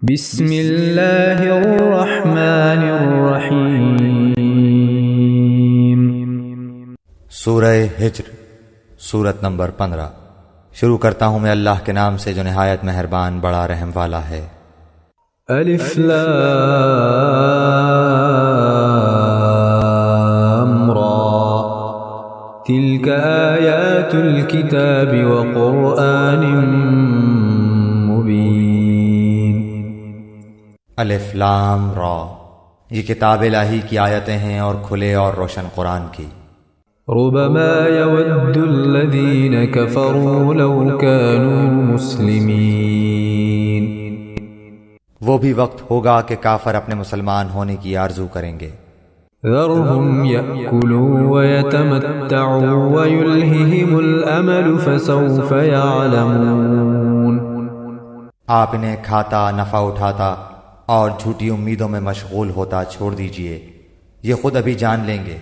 بسم اللہ الرحمن الرحیم۔ سورہ ہجر، سورت نمبر 15۔ شروع کرتا ہوں میں اللہ کے نام سے جو نہایت مہربان بڑا رحم والا ہے۔ الف لام را، تلک آیات الکتاب وقرآن مبین۔ الف لام را، یہ کتاب الہی کی آیتیں ہیں اور کھلے اور روشن قرآن کی۔ ربما يود الذين كفروا لو كانوا مسلمين۔ وہ بھی وقت ہوگا کہ کافر اپنے مسلمان ہونے کی آرزو کریں گے۔ ذرهم يأكلوا ويتمتعوا ويلههم الأمل فسوف يعلمون۔ آپ انہیں کھاتا، نفع اٹھاتا اور جھوٹی امیدوں میں مشغول ہوتا چھوڑ دیجئے، یہ خود ابھی جان لیں گے۔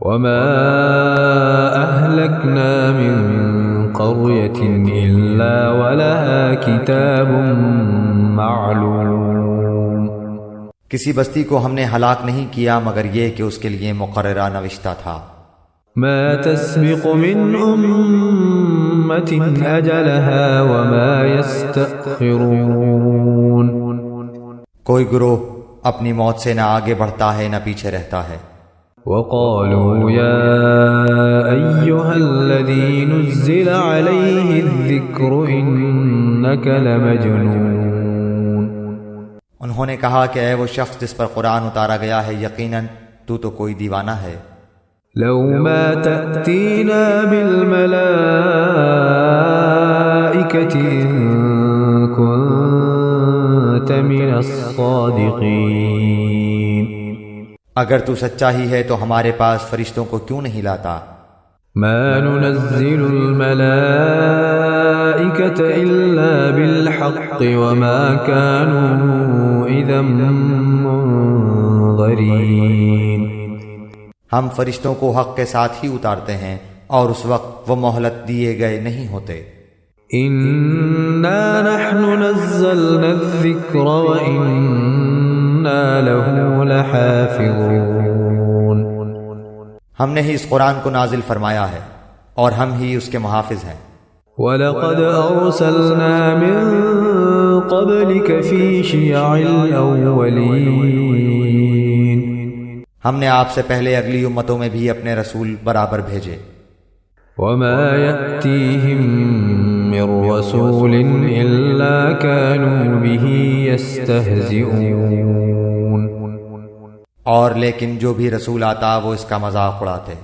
وما أهلكنا من قرية إلا ولها كتاب معلوم۔ کسی بستی کو ہم نے ہلاک نہیں کیا مگر یہ کہ اس کے لیے مقررہ نوشتہ تھا۔ ما تسبق من أمة أجلها وما يستأخرون۔ کوئی گروہ اپنی موت سے نہ آگے بڑھتا ہے نہ پیچھے رہتا ہے۔ وقالوا يا أيها الذي نزل عليه الذكر إنك لمجنون۔ انہوں نے کہا کہ اے وہ شخص جس پر قرآن اتارا گیا ہے، یقیناً تو کوئی دیوانہ ہے۔ لو ما تأتينا بالملائكة إن كنت من الصادقين۔ اگر تو سچا ہی ہے تو ہمارے پاس فرشتوں کو کیوں نہیں لاتا؟ ما ننزل الملائكة إلا بالحق وما كانوا إذا منظرين۔ ہم فرشتوں کو حق کے ساتھ ہی اتارتے ہیں اور اس وقت وہ مہلت دیے گئے نہیں ہوتے۔ إنا نحن نزلنا الذكر وإنا له لحافظون۔ ہم نے ہی اس قرآن کو نازل فرمایا ہے اور ہم ہی اس کے محافظ ہیں۔ وَلَقَدْ أَرْسَلْنَا مِن قَبْلِكَ فِي شِيَعِ الْأَوَّلِينَ۔ ہم نے آپ سے پہلے اگلی امتوں میں بھی اپنے رسول برابر بھیجے۔ وَمَا يَأْتِيهِم مِّن رَّسُولٍ إِلَّا كَانُوا بِهِ يَسْتَهْزِئُونَ۔ اور لیکن جو بھی رسول آتا وہ اس کا مذاق اڑاتے۔